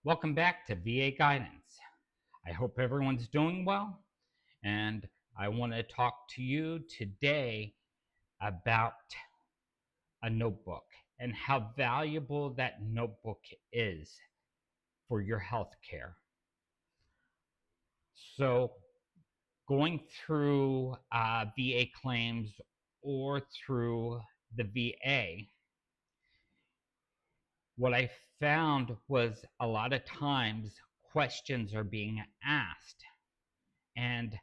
Welcome back to VA Guidance. I hope everyone's doing well, and I want to talk to you today about a notebook and how valuable that notebook is for your health care. So, going through VA claims or through the VA, what I found was a lot of times questions are being asked, and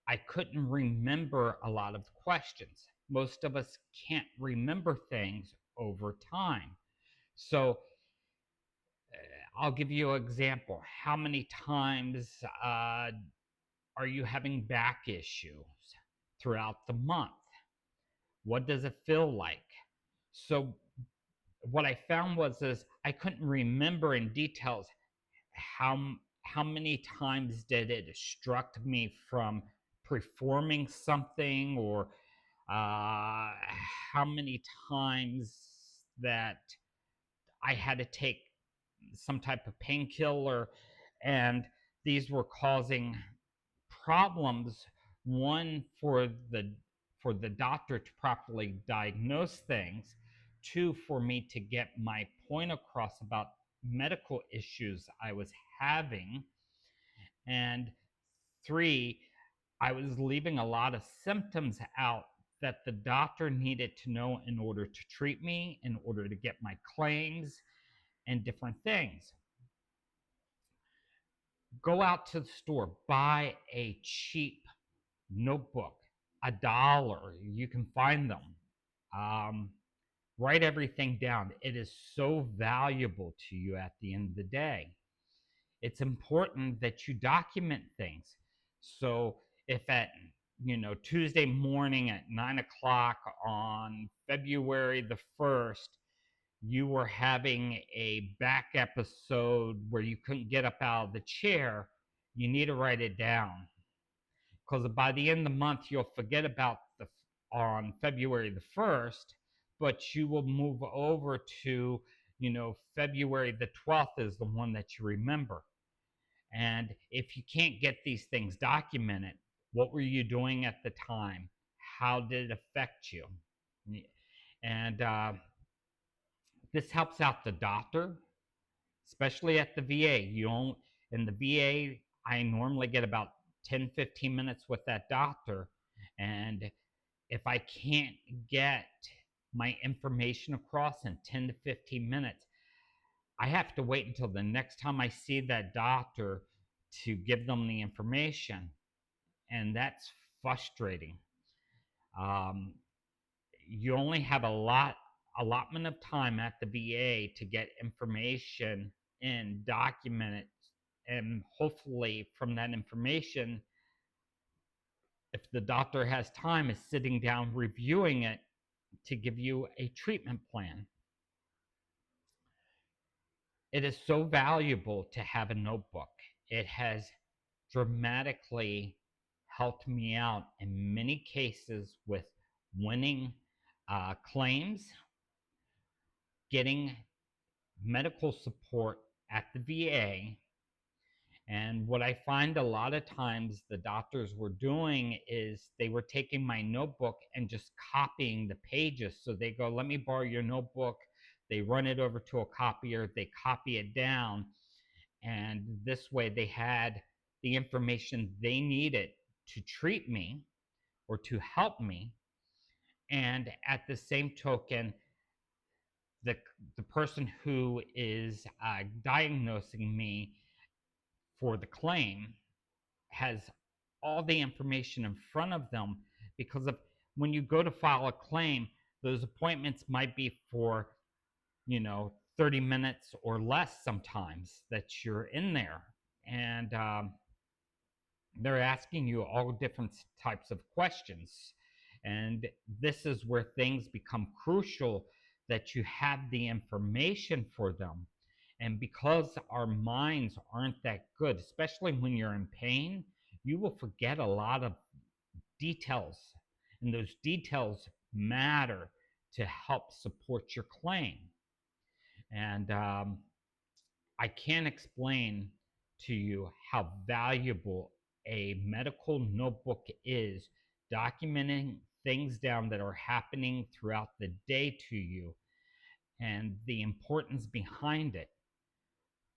I couldn't remember a lot of the questions. Most of us can't remember things over time. So I'll give you an example. How many times are you having back issues throughout the month? What does it feel like? So what I found was is I couldn't remember in details how many times did it instruct me from performing something, or how many times that I had to take some type of painkiller, and these were causing problems. One, for the doctor to properly diagnose things. Two, for me to get my point across about medical issues I was having. And three, I was leaving a lot of symptoms out that the doctor needed to know in order to treat me, in order to get my claims and different things. Go out to the store, buy a cheap notebook, $1. You can find them. Um, Write everything down. It is so valuable to you at the end of the day. It's important that you document things. So if at Tuesday morning at 9 o'clock on February the 1st, you were having a back episode where you couldn't get up out of the chair, you need to write it down, because by the end of the month you'll forget about the on February the 1st, but you will move over to February the 12th is the one that you remember. And if you can't get these things documented, what were you doing at the time? How did it affect you? And this helps out the doctor, especially at the VA. You don't, in the VA, I normally get about 10-15 minutes with that doctor. And if I can't get my information across in 10 to 15 minutes, I have to wait until the next time I see that doctor to give them the information. And that's frustrating. Um, you only have allotment of time at the VA to get information and document it, and hopefully from that information, if the doctor has time, is sitting down reviewing it to give you a treatment plan. It is so valuable to have a notebook. It has dramatically helped me out in many cases with winning claims, getting medical support at the VA. And what I find a lot of times the doctors were doing is they were taking my notebook and just copying the pages. So they go, let me borrow your notebook. They run it over to a copier, they copy it down. And this way they had the information they needed to treat me or to help me. And at the same token, the, the person who is diagnosing me for the claim has all the information in front of them, because of when you go to file a claim, those appointments might be for 30 minutes or less sometimes that you're in there. And they're asking you all different types of questions. And this is where things become crucial, that you have the information for them. And because our minds aren't that good, especially when you're in pain, you will forget a lot of details. And those details matter to help support your claim. And I can't explain to you how valuable a medical notebook is, documenting things down that are happening throughout the day to you and the importance behind it.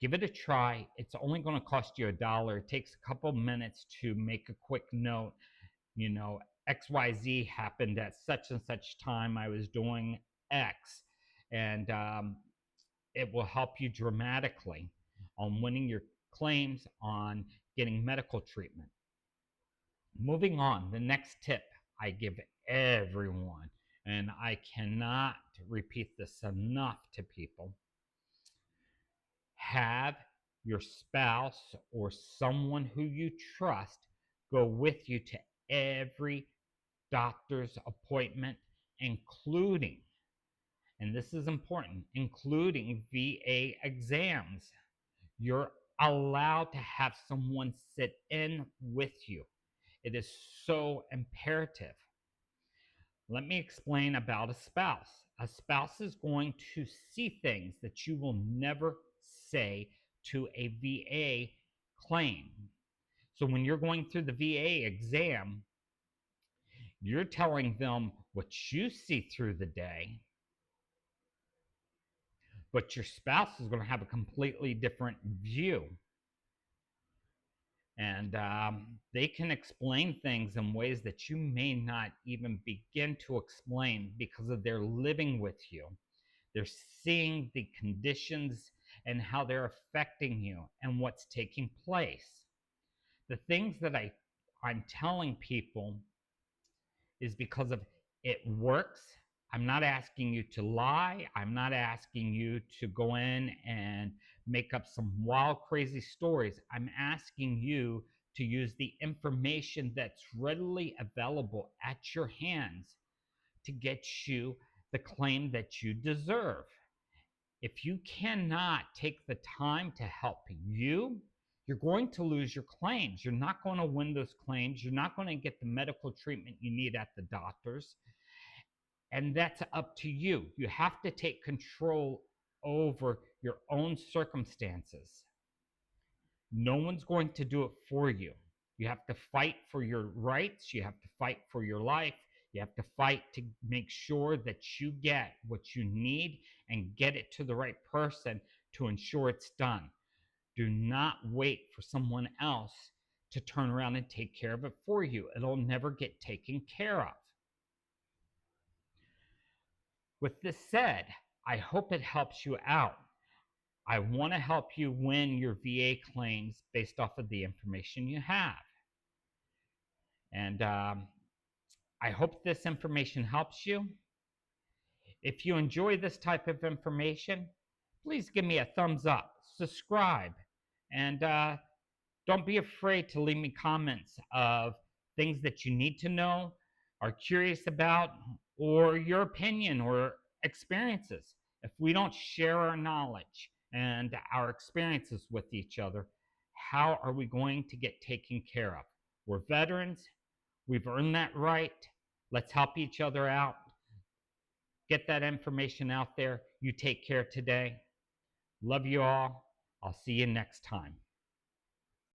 Give it a try. It's only going to cost you $1. It takes a couple minutes to make a quick note. You know, XYZ happened at such and such time. I was doing X. And it will help you dramatically on winning your claims, on getting medical treatment. Moving on, the next tip I give everyone, and I cannot repeat this enough to people: have your spouse or someone who you trust go with you to every doctor's appointment, including, and this is important, including VA exams. You're allowed to have someone sit in with you. It is so imperative. Let me explain about a spouse. A spouse is going to see things that you will never say to a VA claim. So when you're going through the VA exam, you're telling them what you see through the day, but your spouse is going to have a completely different view. And they can explain things in ways that you may not even begin to explain because of their living with you. They're seeing the conditions and how they're affecting you and what's taking place. The things that I'm telling people is because of it works. I'm not asking you to lie. I'm not asking you to go in and make up some wild, crazy stories. I'm asking you to use the information that's readily available at your hands to get you the claim that you deserve. If you cannot take the time to help you, you're going to lose your claims. You're not going to win those claims. You're not going to get the medical treatment you need at the doctors. And that's up to you. You have to take control over your own circumstances. No one's going to do it for you. You have to fight for your rights. You have to fight for your life. You have to fight to make sure that you get what you need and get it to the right person to ensure it's done. Do not wait for someone else to turn around and take care of it for you. It'll never get taken care of. With this said, I hope it helps you out. I want to help you win your VA claims based off of the information you have. And I hope this information helps you. If you enjoy this type of information, please give me a thumbs up, subscribe, and don't be afraid to leave me comments of things that you need to know, are curious about, or your opinion or experiences. If we don't share our knowledge and our experiences with each other, how are we going to get taken care of? We're veterans. We've earned that right. Let's help each other out. Get that information out there. You take care today. Love you all. I'll see you next time.